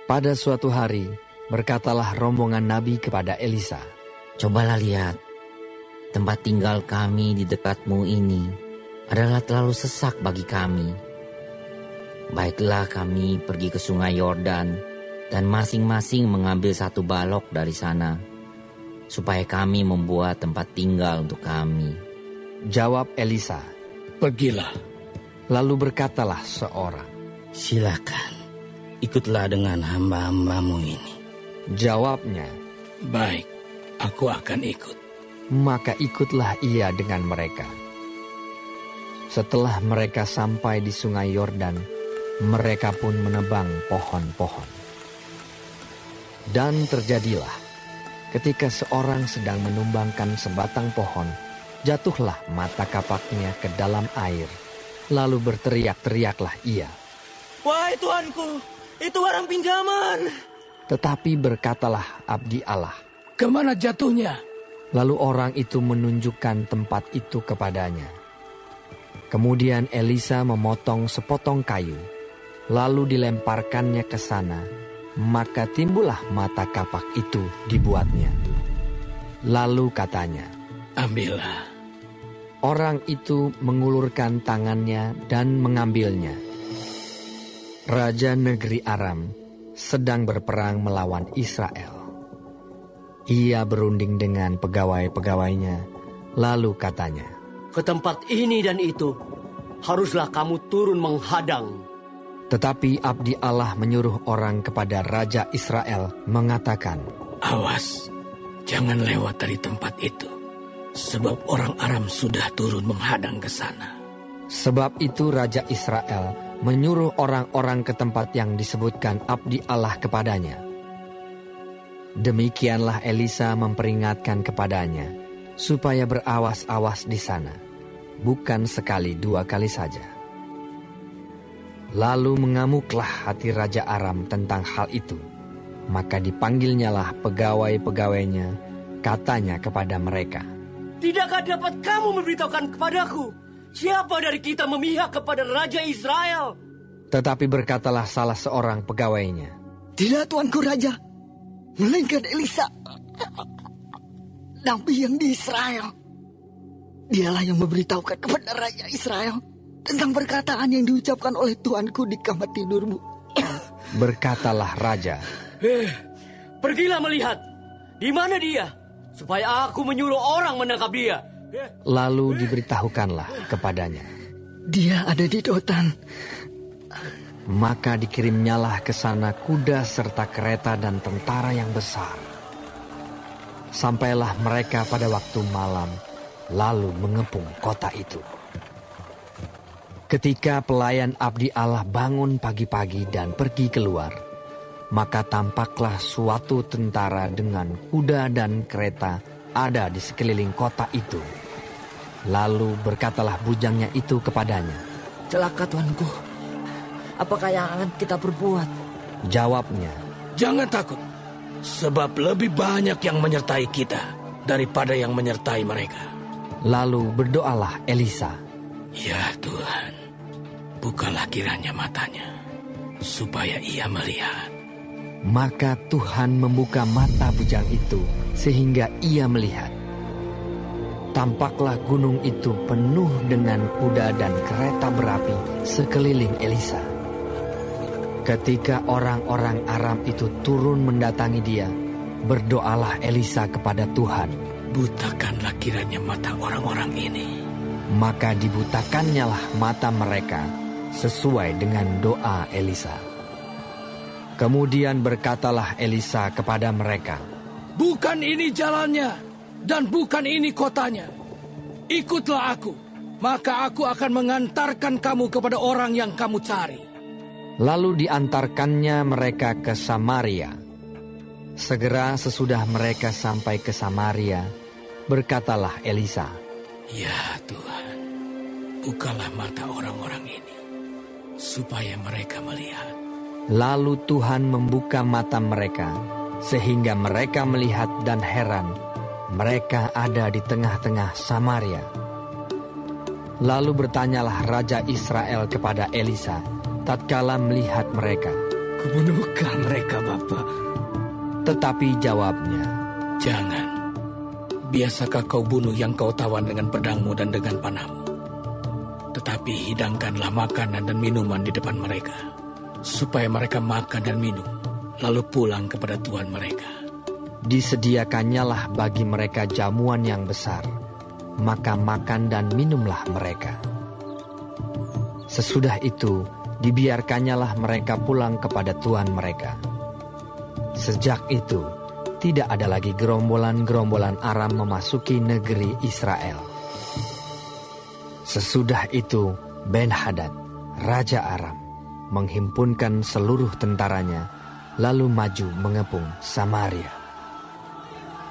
Pada suatu hari, berkatalah rombongan Nabi kepada Elisa, "Cobalah lihat, tempat tinggal kami di dekatmu ini adalah terlalu sesak bagi kami. Baiklah kami pergi ke sungai Yordan dan masing-masing mengambil satu balok dari sana, supaya kami membuat tempat tinggal untuk kami." Jawab Elisa, "Pergilah." Lalu berkatalah seorang, "Silakan, ikutlah dengan hamba-hambamu ini." Jawabnya, "Baik, aku akan ikut." Maka ikutlah ia dengan mereka. Setelah mereka sampai di sungai Yordan, mereka pun menebang pohon-pohon. Dan terjadilah, ketika seorang sedang menumbangkan sebatang pohon, jatuhlah mata kapaknya ke dalam air. Lalu berteriak-teriaklah ia, "Wahai Tuanku, itu barang pinjaman." Tetapi berkatalah abdi Allah, "Kemana jatuhnya?" Lalu orang itu menunjukkan tempat itu kepadanya. Kemudian Elisa memotong sepotong kayu, lalu dilemparkannya ke sana, maka timbullah mata kapak itu dibuatnya. Lalu katanya, "Ambillah." Orang itu mengulurkan tangannya dan mengambilnya. Raja negeri Aram sedang berperang melawan Israel. Ia berunding dengan pegawai-pegawainya, lalu katanya, "Ke tempat ini dan itu, haruslah kamu turun menghadang." Tetapi abdi Allah menyuruh orang kepada Raja Israel mengatakan, "Awas, jangan lewat dari tempat itu, sebab orang Aram sudah turun menghadang ke sana." Sebab itu Raja Israel menyuruh orang-orang ke tempat yang disebutkan abdi Allah kepadanya. Demikianlah Elisa memperingatkan kepadanya, supaya berawas-awas di sana, bukan sekali dua kali saja. Lalu mengamuklah hati Raja Aram tentang hal itu. Maka dipanggilnyalah pegawai-pegawainya, katanya kepada mereka, "Tidakkah dapat kamu memberitahukan kepadaku, siapa dari kita memihak kepada Raja Israel?" Tetapi berkatalah salah seorang pegawainya, "Tidak, Tuanku Raja, melainkan Elisa, nabi yang di Israel. Dialah yang memberitahukan kepada Raja Israel tentang perkataan yang diucapkan oleh Tuanku di kamar tidurmu." Berkatalah Raja, "Pergilah melihat, di mana dia, supaya aku menyuruh orang menangkap dia." Lalu diberitahukanlah kepadanya, "Dia ada di Dotan." Maka dikirimnyalah ke sana kuda serta kereta dan tentara yang besar. Sampailah mereka pada waktu malam, lalu mengepung kota itu. Ketika pelayan abdi Allah bangun pagi-pagi dan pergi keluar, maka tampaklah suatu tentara dengan kuda dan kereta ada di sekeliling kota itu. Lalu berkatalah bujangnya itu kepadanya, "Celaka, Tuanku. Apakah yang akan kita perbuat?" Jawabnya, "Jangan takut, sebab lebih banyak yang menyertai kita daripada yang menyertai mereka." Lalu berdoalah Elisa, "Ya Tuhan, bukalah kiranya matanya, supaya ia melihat." Maka Tuhan membuka mata bujang itu sehingga ia melihat. Tampaklah gunung itu penuh dengan kuda dan kereta berapi sekeliling Elisa. Ketika orang-orang Aram itu turun mendatangi dia, berdoalah Elisa kepada Tuhan, "Butakanlah kiranya mata orang-orang ini." Maka dibutakannyalah mata mereka sesuai dengan doa Elisa. Kemudian berkatalah Elisa kepada mereka, "Bukan ini jalannya, dan bukan ini kotanya. Ikutlah aku, maka aku akan mengantarkan kamu kepada orang yang kamu cari." Lalu diantarkannya mereka ke Samaria. Segera sesudah mereka sampai ke Samaria, berkatalah Elisa, "Ya Tuhan, bukalah mata orang-orang ini, supaya mereka melihat." Lalu Tuhan membuka mata mereka, sehingga mereka melihat dan heran. Mereka ada di tengah-tengah Samaria. Lalu bertanyalah Raja Israel kepada Elisa, tatkala melihat mereka, Kubunuhkah mereka, Bapak? Tetapi jawabnya, Jangan. Biasakah kau bunuh yang kau tawan dengan pedangmu dan dengan panahmu? Tetapi hidangkanlah makanan dan minuman di depan mereka, supaya mereka makan dan minum, lalu pulang kepada Tuhan mereka. disediakannyalah bagi mereka jamuan yang besar, maka makan dan minumlah mereka. Sesudah itu, dibiarkannyalah mereka pulang kepada Tuhan mereka. Sejak itu, tidak ada lagi gerombolan-gerombolan Aram memasuki negeri Israel. Sesudah itu, Ben-Hadad, Raja Aram, menghimpunkan seluruh tentaranya, lalu maju mengepung Samaria.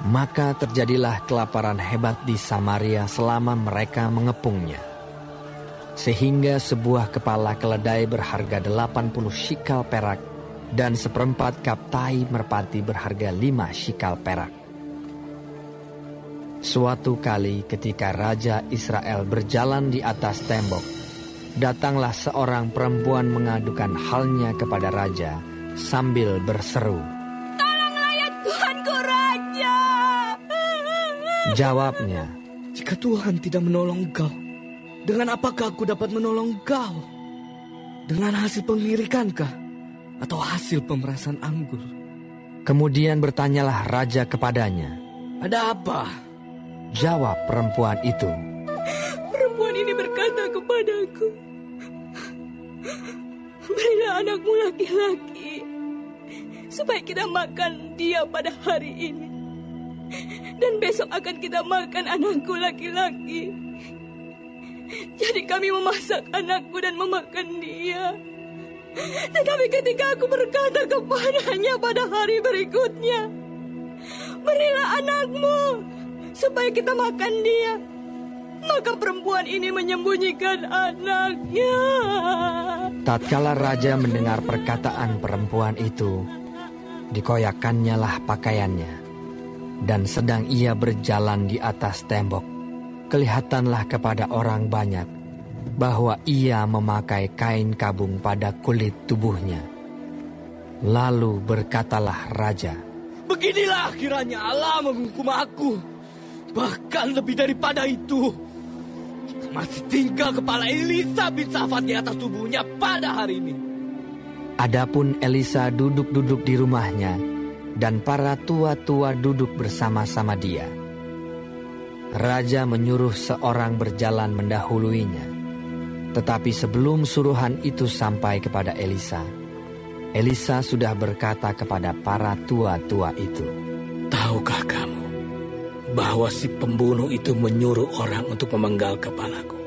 Maka terjadilah kelaparan hebat di Samaria selama mereka mengepungnya. Sehingga sebuah kepala keledai berharga 80 shikal perak dan seperempat kap tai merpati berharga 5 shikal perak. Suatu kali ketika Raja Israel berjalan di atas tembok, datanglah seorang perempuan mengadukan halnya kepada Raja sambil berseru, "Tolonglah ya Tuanku Raja!" Jawabnya, Jika Tuhan tidak menolong kau, dengan apakah aku dapat menolong kau? Dengan hasil pengirikankah? Atau hasil pemerasan anggur? kemudian bertanyalah Raja kepadanya. Ada apa? Jawab perempuan itu, Perempuan ini berkata kepadaku, "Berilah anakmu laki-laki, supaya kita makan dia pada hari ini. Dan besok akan kita makan anakku laki-laki." Jadi kami memasak anakku dan memakan dia. Tetapi ketika aku berkata kepadanya pada hari berikutnya, "Berilah anakmu, supaya kita makan dia," maka perempuan ini menyembunyikan anaknya. tatkala Raja mendengar perkataan perempuan itu, dikoyakkannyalah pakaiannya, dan sedang ia berjalan di atas tembok, kelihatanlah kepada orang banyak bahwa ia memakai kain kabung pada kulit tubuhnya. Lalu berkatalah Raja, Beginilah kiranya Allah menghukum aku. Bahkan lebih daripada itu, masih tinggal kepala Elisa bin Safat di atas tubuhnya pada hari ini. adapun Elisa duduk-duduk di rumahnya, dan para tua-tua duduk bersama-sama dia. Raja menyuruh seorang berjalan mendahuluinya. Tetapi sebelum suruhan itu sampai kepada Elisa, Elisa sudah berkata kepada para tua-tua itu, Tahukah kamu bahwa si pembunuh itu menyuruh orang untuk memenggal kepalaku?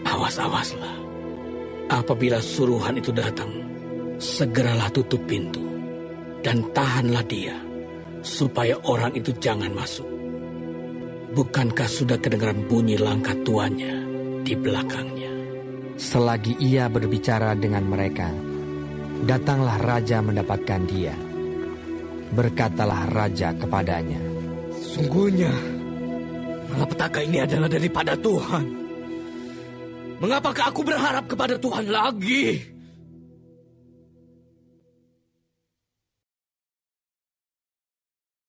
Awas-awaslah. Apabila suruhan itu datang, segeralah tutup pintu dan tahanlah dia, supaya orang itu jangan masuk. Bukankah sudah kedengaran bunyi langkah tuannya di belakangnya? selagi ia berbicara dengan mereka, datanglah Raja mendapatkan dia. Berkatalah Raja kepadanya, Sungguhnya, malapetaka ini adalah daripada Tuhan. Mengapakah aku berharap kepada Tuhan lagi?